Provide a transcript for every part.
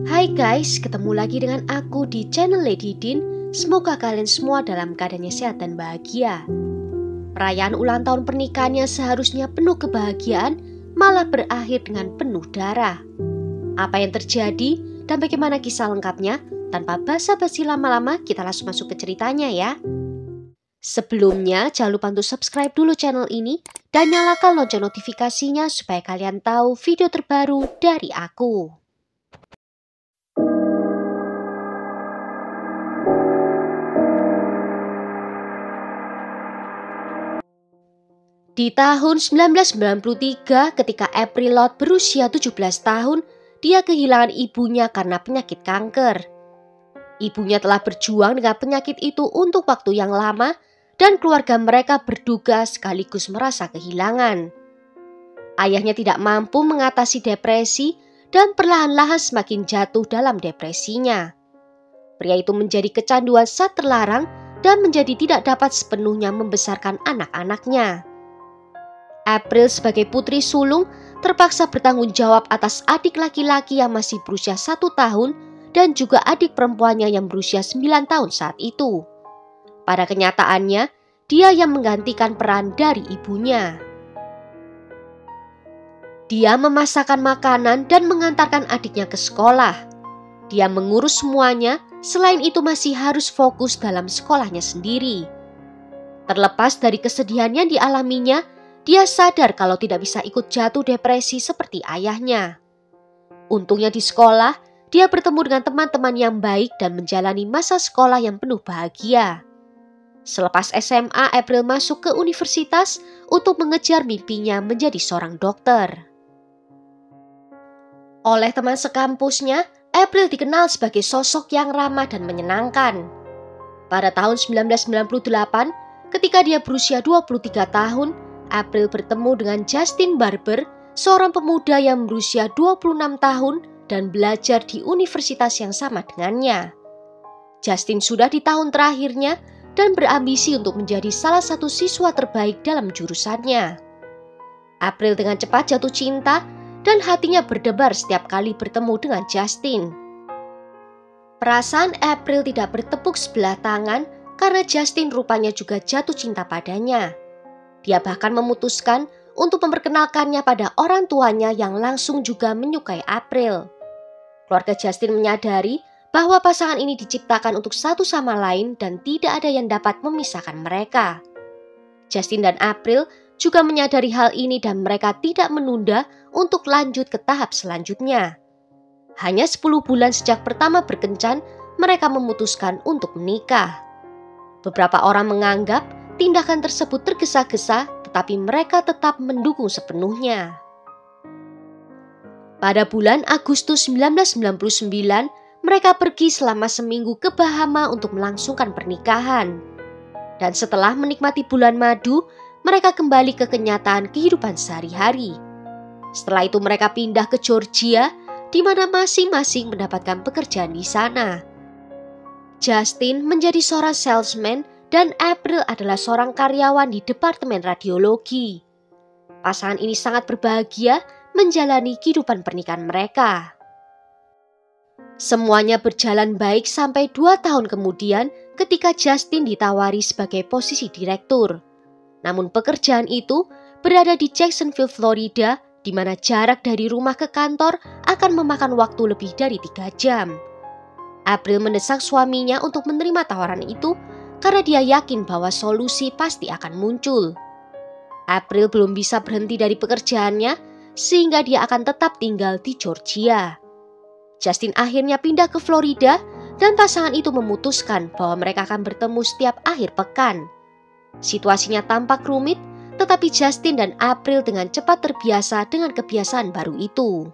Hai guys, ketemu lagi dengan aku di channel Lady Din. Semoga kalian semua dalam keadaan sehat dan bahagia. Perayaan ulang tahun pernikahannya seharusnya penuh kebahagiaan, malah berakhir dengan penuh darah. Apa yang terjadi dan bagaimana kisah lengkapnya? Tanpa basa-basi lama-lama, kita langsung masuk ke ceritanya ya. Sebelumnya, jangan lupa untuk subscribe dulu channel ini dan nyalakan lonceng notifikasinya supaya kalian tahu video terbaru dari aku. Di tahun 1993, ketika April Lott berusia 17 tahun, dia kehilangan ibunya karena penyakit kanker. Ibunya telah berjuang dengan penyakit itu untuk waktu yang lama dan keluarga mereka berduka sekaligus merasa kehilangan. Ayahnya tidak mampu mengatasi depresi dan perlahan-lahan semakin jatuh dalam depresinya. Pria itu menjadi kecanduan zat terlarang dan menjadi tidak dapat sepenuhnya membesarkan anak-anaknya. April sebagai putri sulung terpaksa bertanggung jawab atas adik laki-laki yang masih berusia 1 tahun dan juga adik perempuannya yang berusia 9 tahun saat itu. Pada kenyataannya, dia yang menggantikan peran dari ibunya. Dia memasakkan makanan dan mengantarkan adiknya ke sekolah. Dia mengurus semuanya, selain itu masih harus fokus dalam sekolahnya sendiri. Terlepas dari kesedihan yang dialaminya, dia sadar kalau tidak bisa ikut jatuh depresi seperti ayahnya. Untungnya di sekolah, dia bertemu dengan teman-teman yang baik dan menjalani masa sekolah yang penuh bahagia. Selepas SMA, April masuk ke universitas untuk mengejar mimpinya menjadi seorang dokter. Oleh teman sekampusnya, April dikenal sebagai sosok yang ramah dan menyenangkan. Pada tahun 1998, ketika dia berusia 23 tahun, April bertemu dengan Justin Barber, seorang pemuda yang berusia 26 tahun dan belajar di universitas yang sama dengannya. Justin sudah di tahun terakhirnya dan berambisi untuk menjadi salah satu siswa terbaik dalam jurusannya. April dengan cepat jatuh cinta dan hatinya berdebar setiap kali bertemu dengan Justin. Perasaan April tidak bertepuk sebelah tangan karena Justin rupanya juga jatuh cinta padanya. Dia bahkan memutuskan untuk memperkenalkannya pada orang tuanya yang langsung juga menyukai April. Keluarga Justin menyadari bahwa pasangan ini diciptakan untuk satu sama lain dan tidak ada yang dapat memisahkan mereka. Justin dan April juga menyadari hal ini dan mereka tidak menunda untuk lanjut ke tahap selanjutnya. Hanya 10 bulan sejak pertama berkencan, mereka memutuskan untuk menikah. Beberapa orang menganggap tindakan tersebut tergesa-gesa, tetapi mereka tetap mendukung sepenuhnya. Pada bulan Agustus 1999, mereka pergi selama seminggu ke Bahama untuk melangsungkan pernikahan. Dan setelah menikmati bulan madu, mereka kembali ke kenyataan kehidupan sehari-hari. Setelah itu mereka pindah ke Georgia, di mana masing-masing mendapatkan pekerjaan di sana. Justin menjadi seorang salesman dan April adalah seorang karyawan di Departemen Radiologi. Pasangan ini sangat berbahagia menjalani kehidupan pernikahan mereka. Semuanya berjalan baik sampai 2 tahun kemudian ketika Justin ditawari sebagai posisi direktur. Namun pekerjaan itu berada di Jacksonville, Florida, di mana jarak dari rumah ke kantor akan memakan waktu lebih dari 3 jam. April mendesak suaminya untuk menerima tawaran itu karena dia yakin bahwa solusi pasti akan muncul. April belum bisa berhenti dari pekerjaannya sehingga dia akan tetap tinggal di Georgia. Justin akhirnya pindah ke Florida dan pasangan itu memutuskan bahwa mereka akan bertemu setiap akhir pekan. Situasinya tampak rumit, tetapi Justin dan April dengan cepat terbiasa dengan kebiasaan baru itu.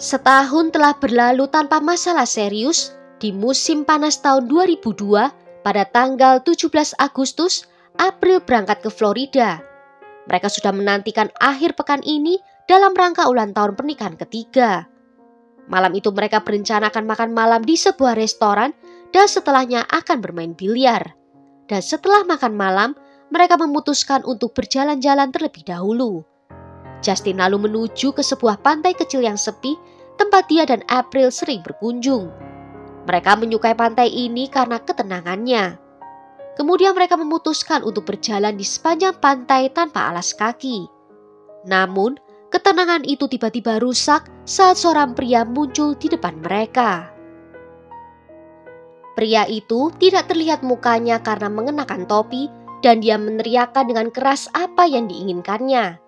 Setahun telah berlalu tanpa masalah serius. Di musim panas tahun 2002, pada tanggal 17 Agustus, April berangkat ke Florida. Mereka sudah menantikan akhir pekan ini dalam rangka ulang tahun pernikahan ketiga. Malam itu mereka berencana akan makan malam di sebuah restoran dan setelahnya akan bermain biliar. Dan setelah makan malam, mereka memutuskan untuk berjalan-jalan terlebih dahulu. Justin lalu menuju ke sebuah pantai kecil yang sepi tempat dia dan April sering berkunjung. Mereka menyukai pantai ini karena ketenangannya. Kemudian mereka memutuskan untuk berjalan di sepanjang pantai tanpa alas kaki. Namun, ketenangan itu tiba-tiba rusak saat seorang pria muncul di depan mereka. Pria itu tidak terlihat mukanya karena mengenakan topi dan dia meneriakkan dengan keras apa yang diinginkannya.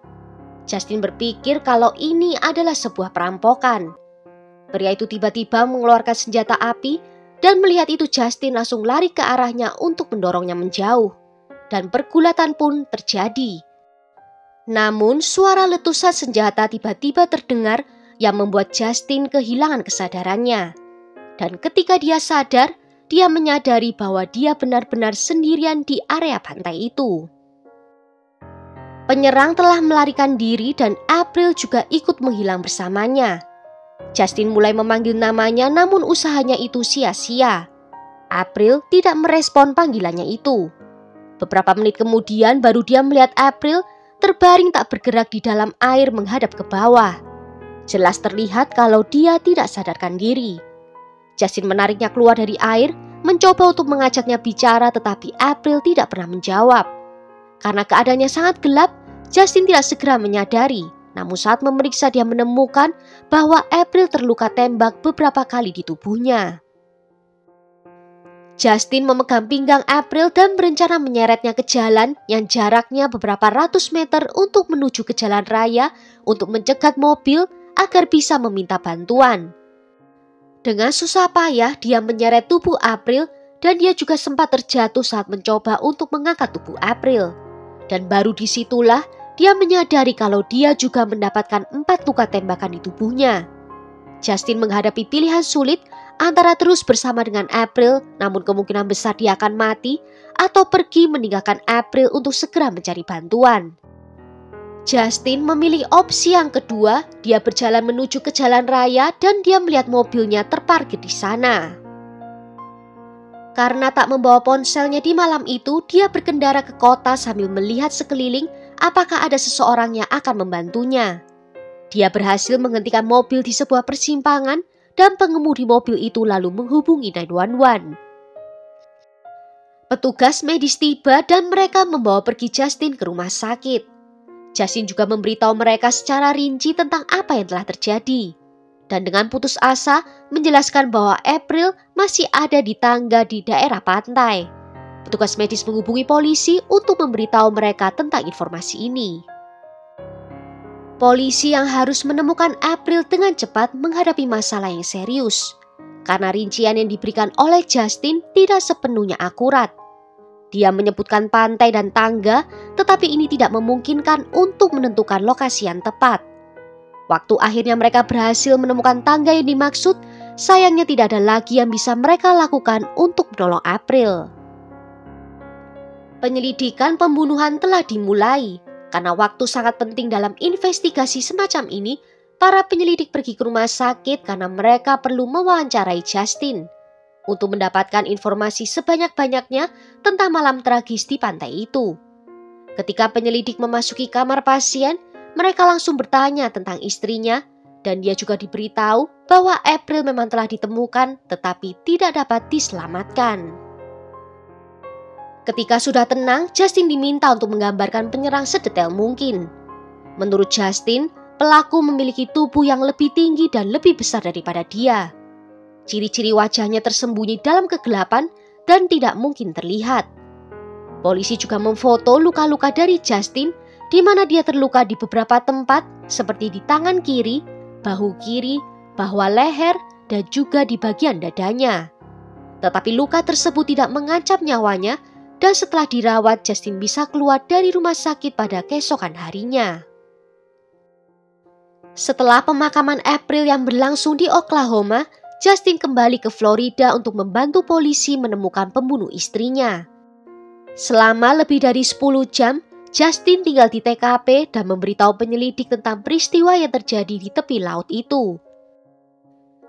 Justin berpikir kalau ini adalah sebuah perampokan. Pria itu tiba-tiba mengeluarkan senjata api dan melihat itu Justin langsung lari ke arahnya untuk mendorongnya menjauh. Dan pergulatan pun terjadi. Namun suara letusan senjata tiba-tiba terdengar yang membuat Justin kehilangan kesadarannya. Dan ketika dia sadar, dia menyadari bahwa dia benar-benar sendirian di area pantai itu. Penyerang telah melarikan diri dan April juga ikut menghilang bersamanya. Justin mulai memanggil namanya namun usahanya itu sia-sia. April tidak merespon panggilannya itu. Beberapa menit kemudian baru dia melihat April terbaring tak bergerak di dalam air menghadap ke bawah. Jelas terlihat kalau dia tidak sadarkan diri. Justin menariknya keluar dari air, mencoba untuk mengajaknya bicara tetapi April tidak pernah menjawab. Karena keadaannya sangat gelap, Justin tidak segera menyadari. Namun saat memeriksa dia menemukan bahwa April terluka tembak beberapa kali di tubuhnya. Justin memegang pinggang April dan berencana menyeretnya ke jalan yang jaraknya beberapa ratus meter untuk menuju ke jalan raya untuk mencegat mobil agar bisa meminta bantuan. Dengan susah payah dia menyeret tubuh April dan dia juga sempat terjatuh saat mencoba untuk mengangkat tubuh April. Dan baru disitulah dia menyadari kalau dia juga mendapatkan 4 luka tembakan di tubuhnya. Justin menghadapi pilihan sulit antara terus bersama dengan April, namun kemungkinan besar dia akan mati, atau pergi meninggalkan April untuk segera mencari bantuan. Justin memilih opsi yang kedua, dia berjalan menuju ke jalan raya dan dia melihat mobilnya terparkir di sana. Karena tak membawa ponselnya di malam itu, dia berkendara ke kota sambil melihat sekeliling apakah ada seseorang yang akan membantunya. Dia berhasil menghentikan mobil di sebuah persimpangan dan pengemudi mobil itu lalu menghubungi 911. Petugas medis tiba dan mereka membawa pergi Justin ke rumah sakit. Justin juga memberitahu mereka secara rinci tentang apa yang telah terjadi. Dan dengan putus asa menjelaskan bahwa April masih ada di tangga di daerah pantai. Petugas medis menghubungi polisi untuk memberitahu mereka tentang informasi ini. Polisi yang harus menemukan April dengan cepat menghadapi masalah yang serius. Karena rincian yang diberikan oleh Justin tidak sepenuhnya akurat. Dia menyebutkan pantai dan tangga, tetapi ini tidak memungkinkan untuk menentukan lokasi yang tepat. Waktu akhirnya mereka berhasil menemukan tangga yang dimaksud, sayangnya tidak ada lagi yang bisa mereka lakukan untuk menolong April. Penyelidikan pembunuhan telah dimulai. Karena waktu sangat penting dalam investigasi semacam ini, para penyelidik pergi ke rumah sakit karena mereka perlu mewawancarai Justin untuk mendapatkan informasi sebanyak-banyaknya tentang malam tragis di pantai itu. Ketika penyelidik memasuki kamar pasien, mereka langsung bertanya tentang istrinya dan dia juga diberitahu bahwa April memang telah ditemukan tetapi tidak dapat diselamatkan. Ketika sudah tenang, Justin diminta untuk menggambarkan penyerang sedetail mungkin. Menurut Justin, pelaku memiliki tubuh yang lebih tinggi dan lebih besar daripada dia. Ciri-ciri wajahnya tersembunyi dalam kegelapan dan tidak mungkin terlihat. Polisi juga memfoto luka-luka dari Justin, di mana dia terluka di beberapa tempat seperti di tangan kiri, bahu kiri, bawah leher, dan juga di bagian dadanya. Tetapi luka tersebut tidak mengancam nyawanya dan setelah dirawat Justin bisa keluar dari rumah sakit pada keesokan harinya. Setelah pemakaman April yang berlangsung di Oklahoma, Justin kembali ke Florida untuk membantu polisi menemukan pembunuh istrinya. Selama lebih dari 10 jam, Justin tinggal di TKP dan memberitahu penyelidik tentang peristiwa yang terjadi di tepi laut itu.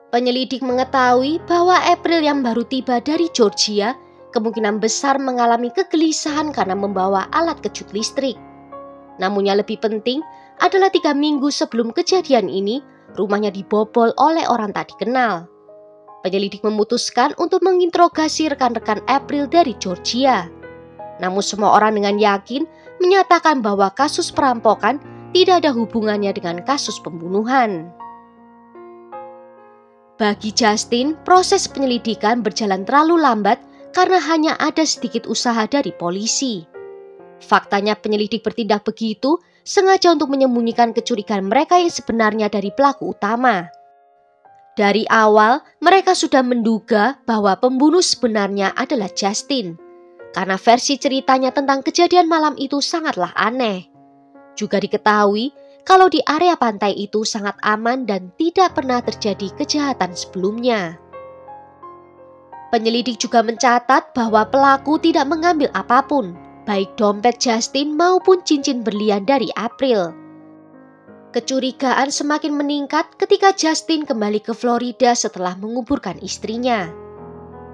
Penyelidik mengetahui bahwa April yang baru tiba dari Georgia kemungkinan besar mengalami kegelisahan karena membawa alat kejut listrik. Namun yang lebih penting adalah 3 minggu sebelum kejadian ini, rumahnya dibobol oleh orang tak dikenal. Penyelidik memutuskan untuk menginterogasi rekan-rekan April dari Georgia. Namun semua orang dengan yakin menyatakan bahwa kasus perampokan tidak ada hubungannya dengan kasus pembunuhan. Bagi Justin, proses penyelidikan berjalan terlalu lambat karena hanya ada sedikit usaha dari polisi. Faktanya penyelidik bertindak begitu sengaja untuk menyembunyikan kecurigaan mereka yang sebenarnya dari pelaku utama. Dari awal, mereka sudah menduga bahwa pembunuh sebenarnya adalah Justin, karena versi ceritanya tentang kejadian malam itu sangatlah aneh. Juga diketahui kalau di area pantai itu sangat aman dan tidak pernah terjadi kejahatan sebelumnya. Penyelidik juga mencatat bahwa pelaku tidak mengambil apapun, baik dompet Justin maupun cincin berlian dari April. Kecurigaan semakin meningkat ketika Justin kembali ke Florida setelah menguburkan istrinya.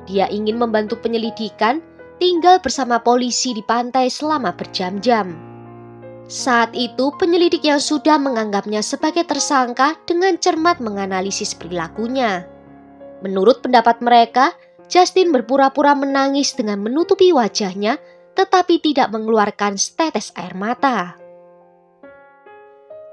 Dia ingin membantu penyelidikan, tinggal bersama polisi di pantai selama berjam-jam. Saat itu penyelidik yang sudah menganggapnya sebagai tersangka dengan cermat menganalisis perilakunya. Menurut pendapat mereka, Justin berpura-pura menangis dengan menutupi wajahnya tetapi tidak mengeluarkan setetes air mata.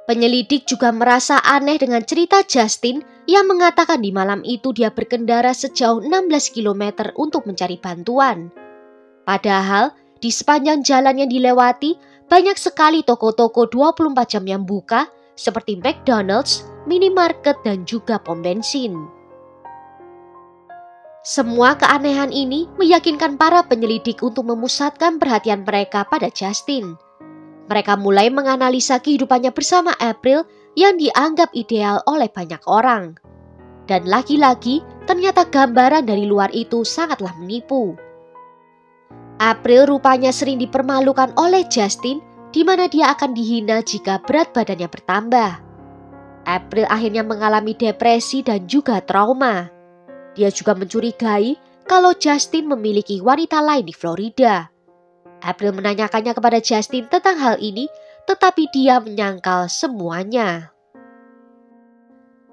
Penyelidik juga merasa aneh dengan cerita Justin yang mengatakan di malam itu dia berkendara sejauh 16 km untuk mencari bantuan. Padahal di sepanjang jalan yang dilewati banyak sekali toko-toko 24 jam yang buka seperti McDonald's, minimarket dan juga pom bensin. Semua keanehan ini meyakinkan para penyelidik untuk memusatkan perhatian mereka pada Justin. Mereka mulai menganalisa kehidupannya bersama April yang dianggap ideal oleh banyak orang. Dan lagi-lagi ternyata gambaran dari luar itu sangatlah menipu. April rupanya sering dipermalukan oleh Justin, di mana dia akan dihina jika berat badannya bertambah. April akhirnya mengalami depresi dan juga trauma. Dia juga mencurigai kalau Justin memiliki wanita lain di Florida. April menanyakannya kepada Justin tentang hal ini, tetapi dia menyangkal semuanya.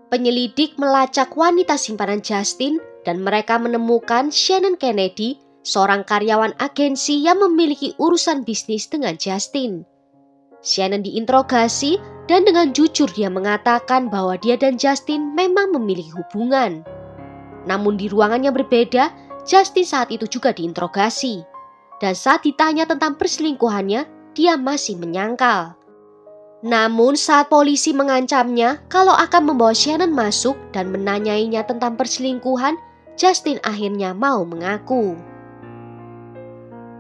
Penyelidik melacak wanita simpanan Justin dan mereka menemukan Shannon Kennedy, seorang karyawan agensi yang memiliki urusan bisnis dengan Justin. Shannon diinterogasi dan dengan jujur dia mengatakan bahwa dia dan Justin memang memiliki hubungan. Namun di ruangan yang berbeda, Justin saat itu juga diinterogasi. Dan saat ditanya tentang perselingkuhannya, dia masih menyangkal. Namun saat polisi mengancamnya kalau akan membawa Shannon masuk dan menanyainya tentang perselingkuhan, Justin akhirnya mau mengaku.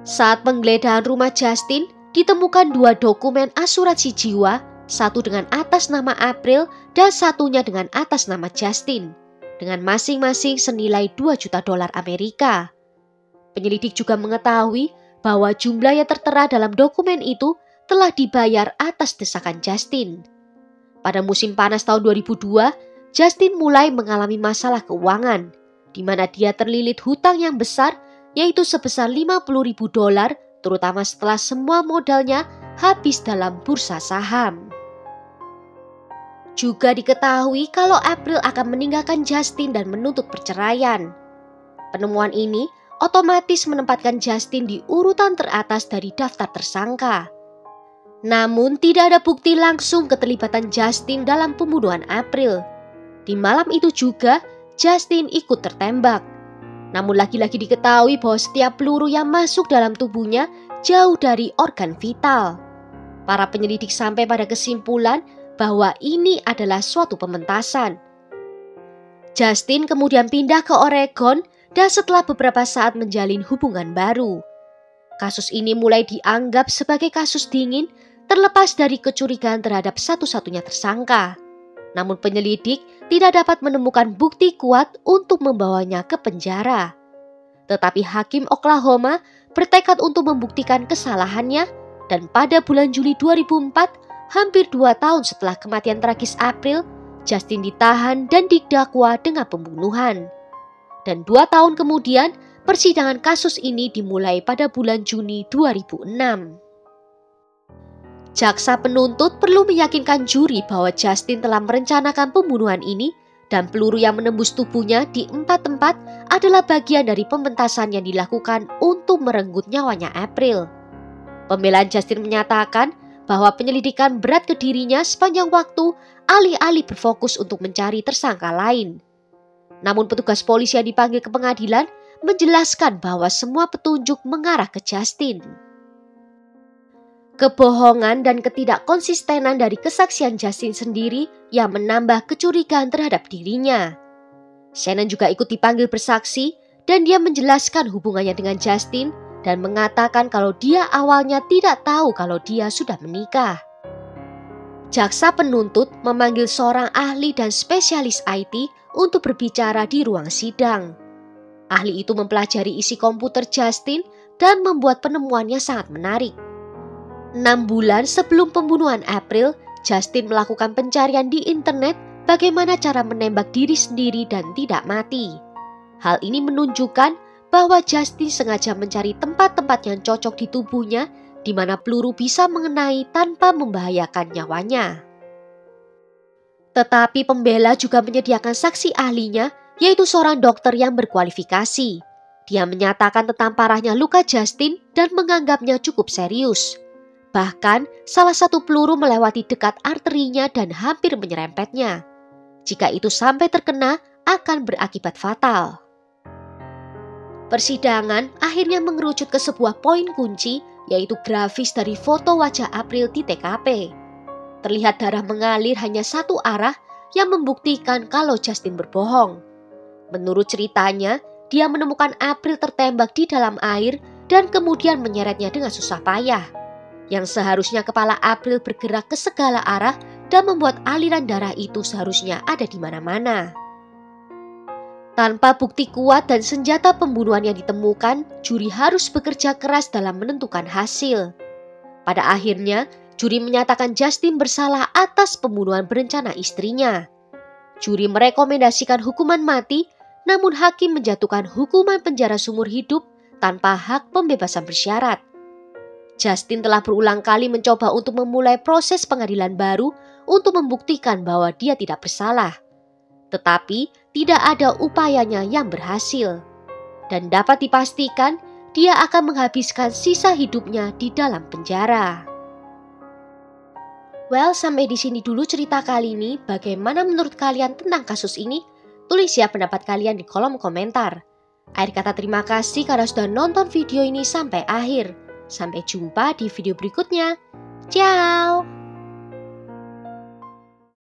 Saat penggeledahan rumah Justin, ditemukan 2 dokumen asuransi jiwa, satu dengan atas nama April dan satunya dengan atas nama Justin, dengan masing-masing senilai $2 juta Amerika. Penyelidik juga mengetahui bahwa jumlah yang tertera dalam dokumen itu telah dibayar atas desakan Justin. Pada musim panas tahun 2002, Justin mulai mengalami masalah keuangan, di mana dia terlilit hutang yang besar, yaitu sebesar $50.000, terutama setelah semua modalnya habis dalam bursa saham. Juga diketahui kalau April akan meninggalkan Justin dan menuntut perceraian. Penemuan ini otomatis menempatkan Justin di urutan teratas dari daftar tersangka. Namun tidak ada bukti langsung keterlibatan Justin dalam pembunuhan April. Di malam itu juga Justin ikut tertembak. Namun lagi-lagi diketahui bahwa setiap peluru yang masuk dalam tubuhnya jauh dari organ vital. Para penyelidik sampai pada kesimpulan bahwa ini adalah suatu pementasan. Justin kemudian pindah ke Oregon dan setelah beberapa saat menjalin hubungan baru. Kasus ini mulai dianggap sebagai kasus dingin terlepas dari kecurigaan terhadap satu-satunya tersangka. Namun penyelidik tidak dapat menemukan bukti kuat untuk membawanya ke penjara. Tetapi Hakim Oklahoma bertekad untuk membuktikan kesalahannya dan pada bulan Juli 2004, hampir 2 tahun setelah kematian tragis April, Justin ditahan dan didakwa dengan pembunuhan. Dan 2 tahun kemudian, persidangan kasus ini dimulai pada bulan Juni 2006. Jaksa penuntut perlu meyakinkan juri bahwa Justin telah merencanakan pembunuhan ini dan peluru yang menembus tubuhnya di 4 tempat adalah bagian dari pementasan yang dilakukan untuk merenggut nyawanya April. Pembelaan Justin menyatakan bahwa penyelidikan berat ke dirinya sepanjang waktu alih-alih berfokus untuk mencari tersangka lain. Namun petugas polisi yang dipanggil ke pengadilan menjelaskan bahwa semua petunjuk mengarah ke Justin. Kebohongan dan ketidakkonsistenan dari kesaksian Justin sendiri yang menambah kecurigaan terhadap dirinya. Shannon juga ikut dipanggil bersaksi dan dia menjelaskan hubungannya dengan Justin dan mengatakan kalau dia awalnya tidak tahu kalau dia sudah menikah. Jaksa penuntut memanggil seorang ahli dan spesialis IT untuk berbicara di ruang sidang. Ahli itu mempelajari isi komputer Justin dan membuat penemuannya sangat menarik. 6 bulan sebelum pembunuhan April, Justin melakukan pencarian di internet bagaimana cara menembak diri sendiri dan tidak mati. Hal ini menunjukkan bahwa Justin sengaja mencari tempat-tempat yang cocok di tubuhnya di mana peluru bisa mengenai tanpa membahayakan nyawanya. Tetapi pembela juga menyediakan saksi ahlinya, yaitu seorang dokter yang berkualifikasi. Dia menyatakan tentang parahnya luka Justin dan menganggapnya cukup serius. Bahkan, salah satu peluru melewati dekat arterinya dan hampir menyerempetnya. Jika itu sampai terkena, akan berakibat fatal. Persidangan akhirnya mengerucut ke sebuah poin kunci, yaitu grafis dari foto wajah April di TKP. Terlihat darah mengalir hanya satu arah yang membuktikan kalau Justin berbohong. Menurut ceritanya, dia menemukan April tertembak di dalam air dan kemudian menyeretnya dengan susah payah. Yang seharusnya kepala April bergerak ke segala arah dan membuat aliran darah itu seharusnya ada di mana-mana. Tanpa bukti kuat dan senjata pembunuhan yang ditemukan, juri harus bekerja keras dalam menentukan hasil. Pada akhirnya, juri menyatakan Justin bersalah atas pembunuhan berencana istrinya. Juri merekomendasikan hukuman mati, namun hakim menjatuhkan hukuman penjara seumur hidup tanpa hak pembebasan bersyarat. Justin telah berulang kali mencoba untuk memulai proses pengadilan baru untuk membuktikan bahwa dia tidak bersalah. Tetapi tidak ada upayanya yang berhasil. Dan dapat dipastikan dia akan menghabiskan sisa hidupnya di dalam penjara. Well, sampai di sini dulu cerita kali ini. Bagaimana menurut kalian tentang kasus ini? Tulis ya pendapat kalian di kolom komentar. Akhir kata terima kasih karena sudah nonton video ini sampai akhir. Sampai jumpa di video berikutnya. Ciao!